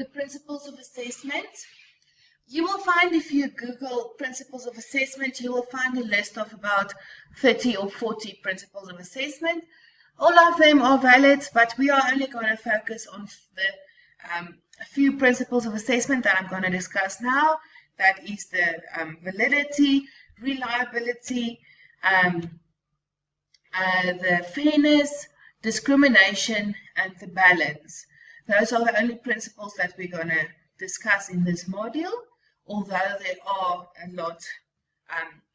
the principles of assessment. You will find, if you Google principles of assessment, you will find a list of about 30 or 40 principles of assessment. All of them are valid, but we are only going to focus on a few principles of assessment that I'm going to discuss now. That is the validity, reliability, the fairness, discrimination, and the balance. Those are the only principles that we're going to discuss in this module, although there are a lot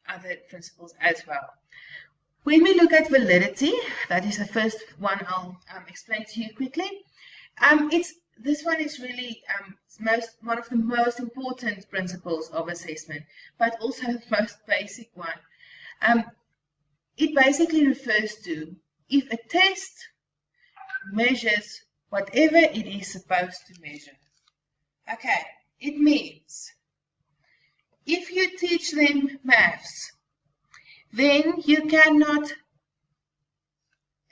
other principles as well. When we look at validity, that is the first one I'll explain to you quickly. This one is really one of the most important principles of assessment, but also the most basic one. It basically refers to if a test measures whatever it is supposed to measure. Okay, it means if you teach them maths, then you cannot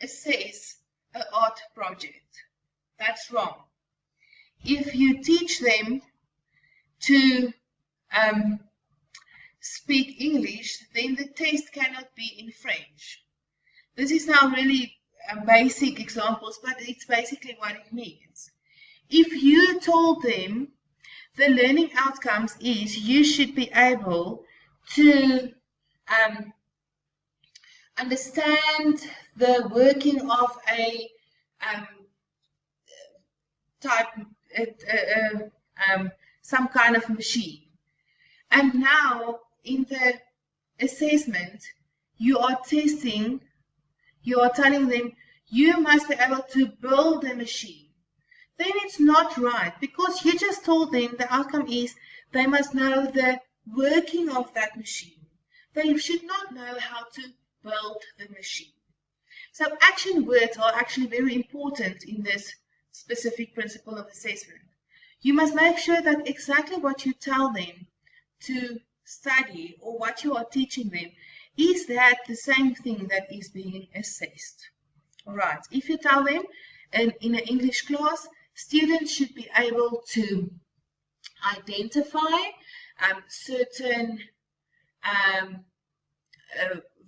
assess an art project. That's wrong. If you teach them to speak English, then the test cannot be in French. This is now really basic examples, but it's basically what it means. If you told them the learning outcomes is you should be able to understand the working of a some kind of machine. And now in the assessment, you are testing, you are telling them you must be able to build a machine. Then it's not right, because you just told them the outcome is they must know the working of that machine. They should not know how to build the machine. So action words are actually very important in this specific principle of assessment. You must make sure that exactly what you tell them to study or what you are teaching them is that the same thing that is being assessed. All right, if you tell them in an English class, students should be able to identify certain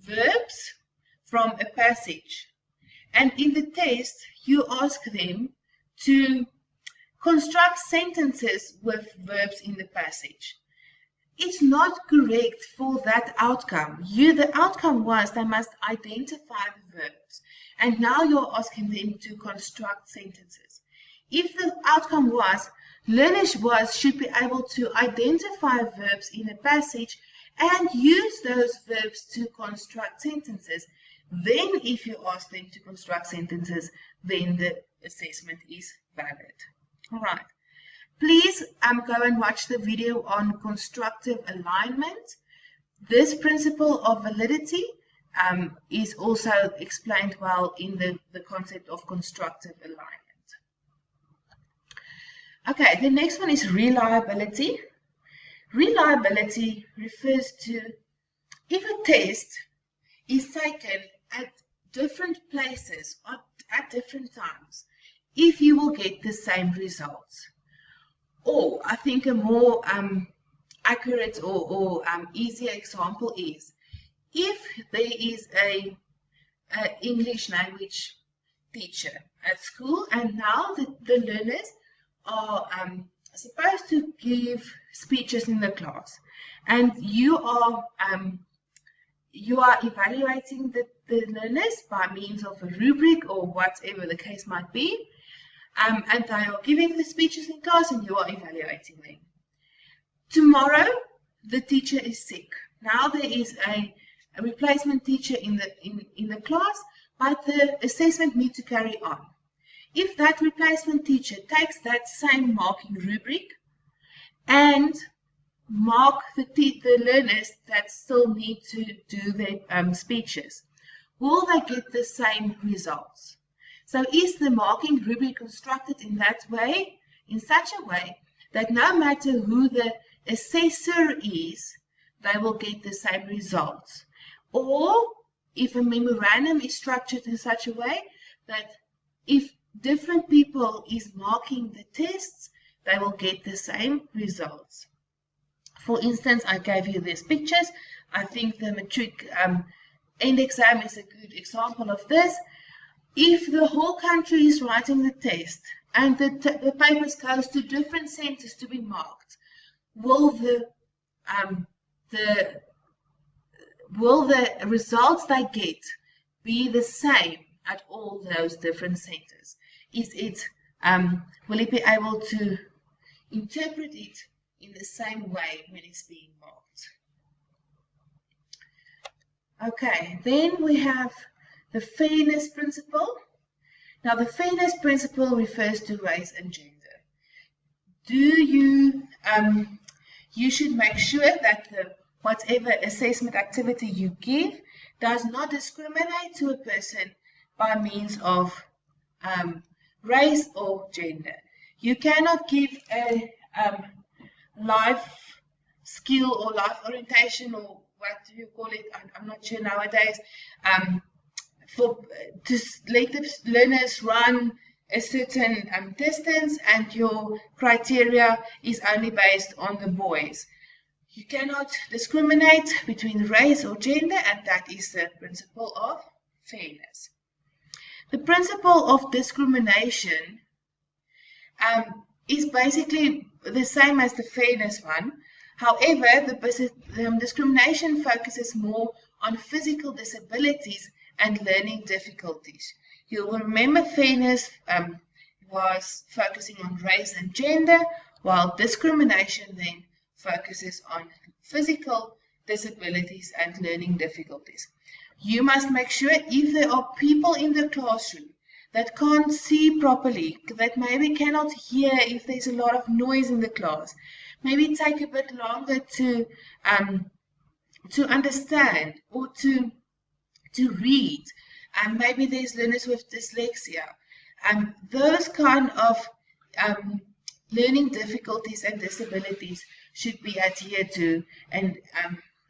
verbs from a passage. And in the test, you ask them to construct sentences with verbs in the passage. It's not correct for that outcome. The outcome was they must identify the verbs. And now you're asking them to construct sentences. If the outcome was learners should be able to identify verbs in a passage and use those verbs to construct sentences, then if you ask them to construct sentences, then the assessment is valid. All right. Please go and watch the video on constructive alignment. This principle of validity is also explained well in the concept of constructive alignment. Okay, the next one is reliability. Reliability refers to if a test is taken at different places or at different times, if you will get the same results. Or I think a more accurate or easier example is if there is a English language teacher at school and now the learners are supposed to give speeches in the class, and you are evaluating the learners by means of a rubric or whatever the case might be, and they are giving the speeches in class and you are evaluating them. Tomorrow the teacher is sick. Now there is a replacement teacher in the class, but the assessment needs to carry on. If that replacement teacher takes that same marking rubric and mark the learners that still need to do their speeches, will they get the same results? So is the marking rubric constructed in that way, in such a way that no matter who the assessor is, they will get the same results? Or if a memorandum is structured in such a way that if different people is marking the tests, they will get the same results. For instance, I gave you these pictures. I think the matric end exam is a good example of this. If the whole country is writing the test and the papers goes to different centers to be marked, will the results they get be the same at all those different centers? Will it be able to interpret it in the same way when it's being marked? Okay, then we have the fairness principle. Now, the fairness principle refers to race and gender. You should make sure that whatever assessment activity you give does not discriminate to a person by means of race or gender. You cannot give a life skill or life orientation, or what do you call it? I'm not sure nowadays. To let the learners run a certain distance, and your criteria is only based on the boys. You cannot discriminate between race or gender, and that is the principle of fairness. The principle of discrimination is basically the same as the fairness one. However, the discrimination focuses more on physical disabilities and learning difficulties. You'll remember fairness was focusing on race and gender, while discrimination then focuses on physical disabilities and learning difficulties. You must make sure if there are people in the classroom that can't see properly, that maybe cannot hear if there's a lot of noise in the class, maybe take a bit longer to understand or to read, and maybe there's learners with dyslexia. Those kind of learning difficulties and disabilities should be adhered to, and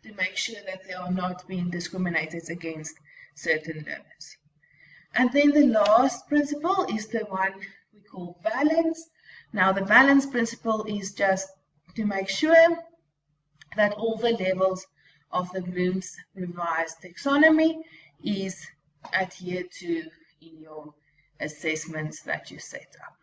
to make sure that they are not being discriminated against certain learners. And then the last principle is the one we call balance. Now, the balance principle is just to make sure that all the levels of the Bloom's revised taxonomy is adhered to in your assessments that you set up.